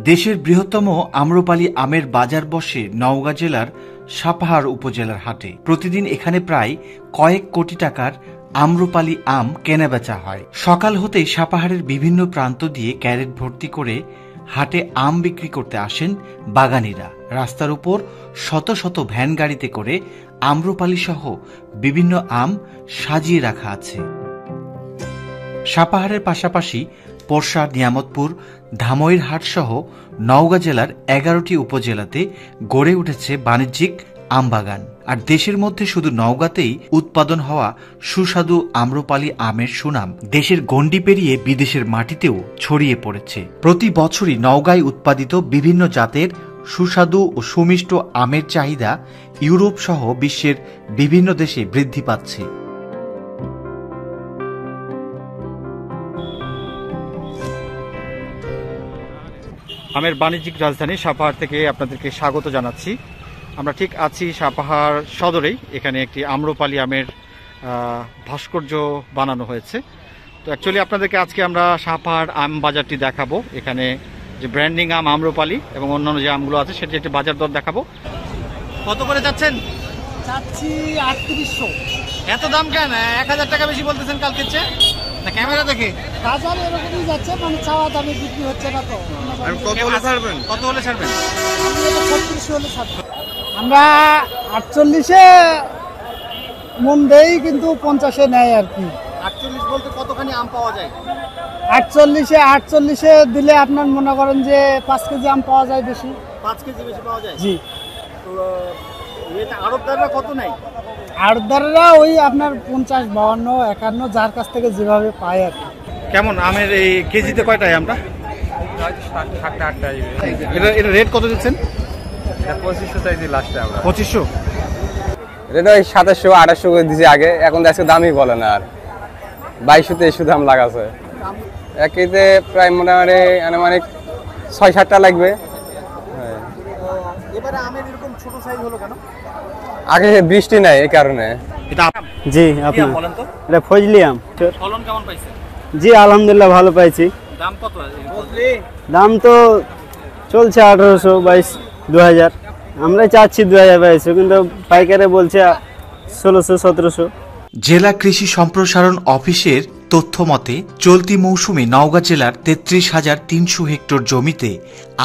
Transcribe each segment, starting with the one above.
দেশের বৃহত্তম আম্রপালি আমের বাজার বসে নওগাঁ জেলার সাপাহার উপজেলার হাটে। প্রতিদিন এখানে প্রায় কয়েক কোটি টাকার আম্রপালি আম কেনাবেচা হয়। সকাল হতেই সাপাহারের বিভিন্ন প্রান্ত দিয়ে ক্যারেট ভর্তি করে হাটে আম বিক্রি করতে আসেন বাগানীরা। রাস্তার উপর শত শত ভ্যান গাড়িতে করে আম্রপালি সহ বিভিন্ন আম সাজিয়ে রাখা আছে। সাপাহারের পাশাপাশি পোরশা, নিয়ামতপুর, ধামইরহাট সহ নওগাঁ জেলার 11টি উপজেলাতে গড়ে উঠেছে বাণিজ্যিক আমবাগান। আর দেশের মধ্যে শুধু নওগাঁতেই উৎপাদন হওয়া সুস্বাদু আম্রপালি আমের সুনাম দেশের গণ্ডি পেরিয়ে বিদেশের মাটিতেও ছড়িয়ে পড়েছে। প্রতি বছরই নওগাঁয় উৎপাদিত বিভিন্ন জাতের সুস্বাদু ও সুমিষ্ট আমের চাহিদা ইউরোপ সহ বিশ্বের বিভিন্ন দেশে বৃদ্ধি পাচ্ছে। আমের বাণিজ্যিক রাজধানী সাপাহার থেকে আপনাদেরকে স্বাগত জানাচ্ছি। আমরা ঠিক আছি সাপাহার সদরেই। এখানে একটি আম্রপালি আমের ভাস্কর্য বানানো হয়েছে। তো অ্যাকচুয়ালি আপনাদেরকে আজকে আমরা সাপাহার আম বাজারটি দেখাবো। এখানে যে ব্র্যান্ডিং আম আম্রপালি এবং অন্যান্য যে আমগুলো আছে সেটি একটি বাজার দর দেখাবো। কত করে যাচ্ছেন? চাচ্ছি 3800। এত দাম কেন? 1000 টাকা বেশি বলতেছেন কালকের চেয়ে? না ক্যামেরা দেখে বাজার এরকমই যাচ্ছে, মানে চাওয়া দামে বিক্রি হচ্ছে না। তো কত হলে ছাড়বেন? কত হলে ছাড়বেন? 36 হলে ছাড়বো। আমরা 48-এ মন দেই, কিন্তু 50-এ নেয় আর কি। 48 বলতে কতখানি আম পাওয়া যায়? 48-এ দিলে আপনার মনে করেন যে 5 কেজি আম পাওয়া যায় বেশি। 5 কেজি বেশি পাওয়া যায়? জি। তো এটা আড়তদাররা কত নেয়? আড়তদাররা ওই আপনার 50, 52, 51 যার কাছ থেকে যেভাবে পায় আর কি। কেমন আমের এই কেজিতে কয়টায় আমরা? এটা রেট কত দিচ্ছেন? 2500 চাইছি লাস্টে আমরা। 2500? এটা ওই 2700 2800 করে দিছি আগে, এখন আজকে দামই বলে না। আর 2200-2300 দাম লাগাছে। এক কেজিতে প্রায় মোটামুটি আনুমানিক 6-7টা লাগবে। এবারে আমের এরকম ছোট সাইজ হলো কেন? আগে বৃষ্টি নাই এই কারণে। এটা জি, আপনি বলেন তো। এটা ফজলি আম। ফলন কেমন পাইছেন? জি আলহামদুলিল্লাহ ভালো পাইছি। দাম কত? দাম তো চলছে 1800, 22, 2000। আমরা চাচ্ছি 2022, কিন্তু পাইকারে বলছে 1600, 1700। জেলা কৃষি সম্প্রসারণ অফিসের তথ্য মতে চলতি মৌসুমে নওগাঁ জেলার 33,300 হেক্টর জমিতে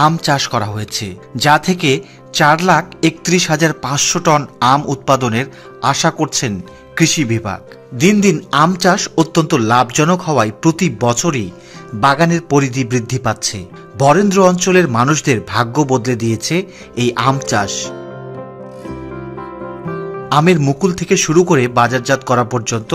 আম চাষ করা হয়েছে, যা থেকে 4,31,500 টন আম উৎপাদনের আশা করছেন কৃষি বিভাগ। দিন দিন আম চাষ অত্যন্ত লাভজনক হওয়ায় প্রতি বছরই বাগানের পরিধি বৃদ্ধি পাচ্ছে। বরেন্দ্র অঞ্চলের মানুষদের ভাগ্য বদলে দিয়েছে এই আম চাষ। আমের মুকুল থেকে শুরু করে বাজারজাত করা পর্যন্ত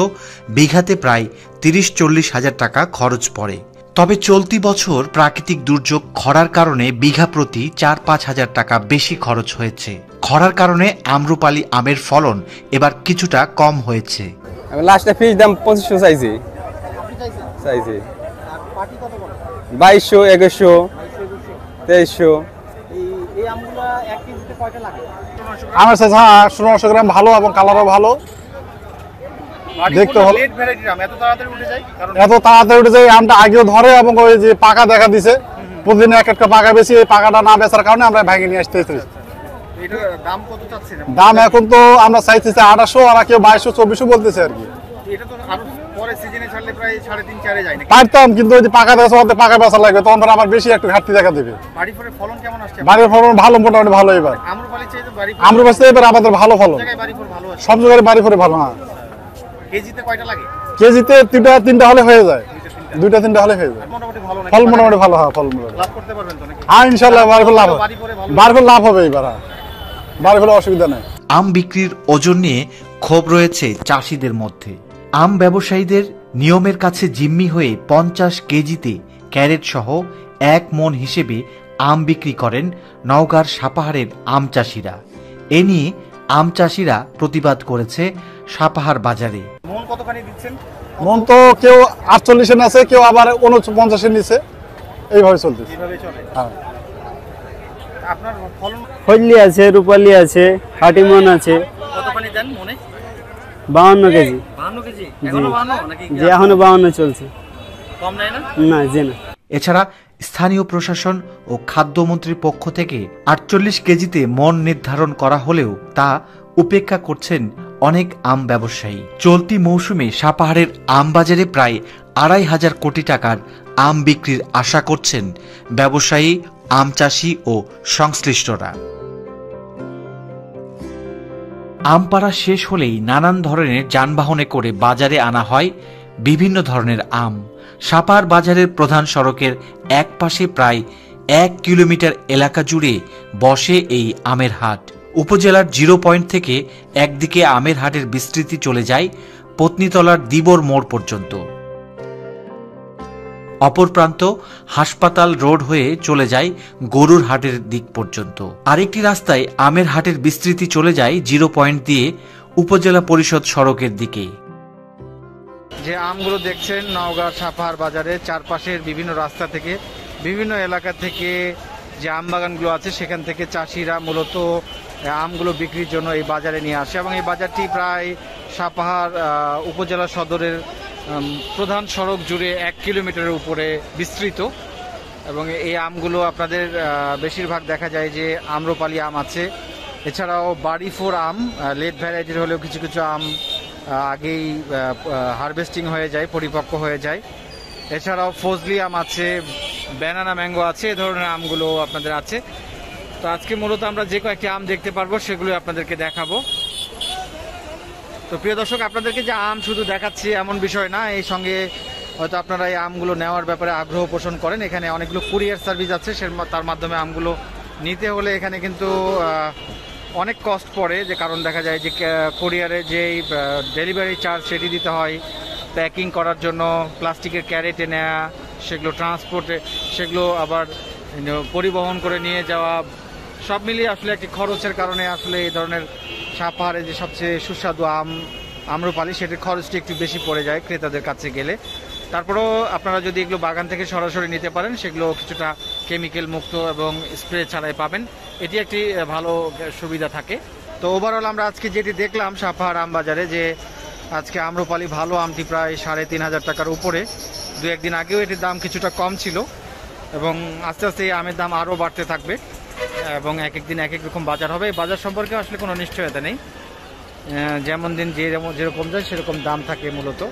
বিঘাতে প্রায় 30-40 হাজার টাকা খরচ পড়ে। তবে চলতি বছর প্রাকৃতিক দুর্যোগ খরার কারণে বিঘা প্রতি 4-5 হাজার টাকা বেশি খরচ হয়েছে। খরার কারণে আম্রপালি আমের ফলন এবার কিছুটা কম হয়েছে। আমি লাস্টে ফিস দাম 2500 চাইছি। 2200, 2100, 2300। এই আমগুলো 1 কেজিতে কয়টা লাগে? আমার কাছে 1600 গ্রাম ভালো এবং কালারও ভালো। দেখতে ভালো। এত তাড়াতাড়ি উঠে যায় আমটা আগেও ধরে, এবং ওই যে পাকা দেখা দিছে প্রতিদিন এক একটা পাকা বেশি, এই পাকাটা না বেচার কারণে আমরা ভেঙে নিয়ে আসতে। দাম এখন তো আমরা চাইছি 2800, আর কেউ 2200, 2400 বলতেছে আর কি। পারতাম, কিন্তু ওই যে পাকা দেখা পাকা বেচা লাগবে, তখন ধর আমার বেশি একটু ঘাটতি দেখা দেবে। বাড়ির ফলন ভালো, মোটামুটি ভালো। এবার আম্রপালি এবার আমাদের ভালো ফলন, সব জায়গায় বাড়ি ফলে ভালো। হ্যাঁ, কেজিতে 2-3টা হলে হয়ে যায়, 2-3টা হলে হয়ে যায়। ফল মোটামুটি ভালো। হ্যাঁ, ফল মোটামুটি। হ্যাঁ, ইনশাল্লাহ বাড়ি ফল লাভ হবে। বাড়ি ফল লাভ হবে এবার। বাড়ি ফলে অসুবিধা নেই। আম বিক্রির ওজন নিয়ে ক্ষোভ রয়েছে চাষিদের মধ্যে। আম ব্যবসায়ীদের নিয়মের কাছে জিম্মি হয়ে 50 কেজিতে ক্যারেট সহ 1 মণ হিসেবে আম বিক্রি করেন নওগাঁর সাপাহারের আম চাষিরা। এ নিয়ে আম চাষিরা প্রতিবাদ করেছে সাপাহার বাজারে। মণ কতখানি দিচ্ছেন? মন তো কেউ 48-এ নিচ্ছে, কেউ আবার 49-এ নিচ্ছে, এইভাবে চলতেছে। হ্যাঁ, আপনার ফলন ফজলি আছে, রূপালি আছে, হাটিমন আছে। কতখানি দেন মনে? 52 কেজি। 52 কেজি? এখনো 52 নাকি? জি, এখনো 52 চলছে। কম নাই না? না, জি না। এছাড়া স্থানীয় প্রশাসন ও খাদ্যমন্ত্রীর পক্ষ থেকে 48 কেজিতে মন নির্ধারণ করা হলেও তা উপেক্ষা করছেন অনেক আম ব্যবসায়ী। চলতি মৌসুমে সাপাহারের আম বাজারে প্রায় 2,500 কোটি টাকার আম বিক্রির আশা করছেন ব্যবসায়ী, আম চাষি ও সংশ্লিষ্টরা। আম পাড়া শেষ হলেই নানান ধরনের যানবাহনে করে বাজারে আনা হয় বিভিন্ন ধরনের আম। সাপাহার বাজারের প্রধান সড়কের এক পাশে প্রায় 1 কিলোমিটার এলাকা জুড়ে বসে এই আমের হাট। উপজেলার 0 পয়েন্ট থেকে একদিকে আমের হাটের বিস্তৃতি চলে যায় পত্নীতলার দিবর মোড় পর্যন্ত, অপর প্রান্ত হাসপাতাল রোড হয়ে চলে যায় গরুর হাটের দিক পর্যন্ত। আরেকটি রাস্তায় আমের হাটের বিস্তৃতি চলে যায় 0 পয়েন্ট দিয়ে উপজেলা পরিষদ সড়কের দিকে। যে আমগুলো দেখছেন নওগাঁ সাপাহার বাজারে চারপাশের বিভিন্ন রাস্তা থেকে, বিভিন্ন এলাকা থেকে যে আম বাগানগুলো আছে সেখান থেকে চাষিরা মূলত আমগুলো বিক্রির জন্য এই বাজারে নিয়ে আসে এবং এই বাজারটি প্রায় সাপাহার উপজেলা সদরের প্রধান সড়ক জুড়ে 1 কিলোমিটারের উপরে বিস্তৃত এবং এই আমগুলো আপনাদের বেশিরভাগ দেখা যায় যে আম্রপালি আম আছে, এছাড়াও বাড়ি ফোর আম, লেট ভ্যারাইটির হলেও কিছু কিছু আম আগেই হারভেস্টিং হয়ে যায়, পরিপক্ক হয়ে যায়। এছাড়াও ফজলি আম আছে, ব্যানানা ম্যাঙ্গো আছে, এ ধরনের আমগুলো আপনাদের আছে। তো আজকে মূলত আমরা যে কয়েকটি আম দেখতে পারবো সেগুলো আপনাদেরকে দেখাবো। তো প্রিয় দর্শক, আপনাদেরকে যে আম শুধু দেখাচ্ছি এমন বিষয় না, এই সঙ্গে হয়তো আপনারা এই আমগুলো নেওয়ার ব্যাপারে আগ্রহ পোষণ করেন। এখানে অনেকগুলো কুরিয়ার সার্ভিস আছে, তার মাধ্যমে আমগুলো নিতে হলে এখানে কিন্তু অনেক কস্ট পড়ে, যে কারণ দেখা যায় যে কুরিয়ারে যেই ডেলিভারি চার্জ সেটি দিতে হয়, প্যাকিং করার জন্য প্লাস্টিকের ক্যারেটে নেওয়া, সেগুলো ট্রান্সপোর্টে, সেগুলো আবার পরিবহন করে নিয়ে যাওয়া, সব মিলিয়ে আসলে একটি খরচের কারণে আসলে এই ধরনের সাপাহারে যে সবচেয়ে সুস্বাদু আম্রপালি সেটির খরচটি একটু বেশি পড়ে যায় ক্রেতাদের কাছে গেলে। তারপরেও আপনারা যদি এগুলো বাগান থেকে সরাসরি নিতে পারেন সেগুলো কিছুটা কেমিক্যাল মুক্ত এবং স্প্রে ছাড়াই পাবেন, এটি একটি ভালো সুবিধা থাকে। তো ওভারঅল আমরা আজকে যেটি দেখলাম সাপাহার আম বাজারে, যে আজকে আম্রপালি ভালো আমটি প্রায় 3,500 টাকার উপরে। 2-1 দিন আগেও এটির দাম কিছুটা কম ছিল এবং আস্তে আস্তে এই আমের দাম আরও বাড়তে থাকবে এবং এক এক দিন এক এক রকম বাজার হবে। বাজার সম্পর্কে আসলে কোনো নিশ্চয়তা নেই, যেমন দিন যেরকম যায় সেরকম দাম থাকে মূলত।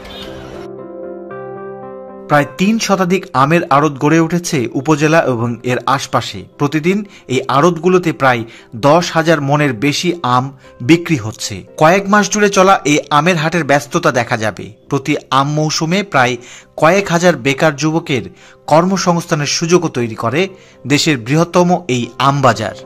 প্রায় 3 শতাধিক আমের আড়ত গড়ে উঠেছে উপজেলা এবং এর আশপাশে। প্রতিদিন এই আড়তগুলোতে প্রায় 10,000 মনের বেশি আম বিক্রি হচ্ছে। কয়েক মাস জুড়ে চলা এই আমের হাটের ব্যস্ততা দেখা যাবে। প্রতি আম মৌসুমে প্রায় কয়েক হাজার বেকার যুবকের কর্মসংস্থানের সুযোগও তৈরি করে দেশের বৃহত্তম এই আম বাজার।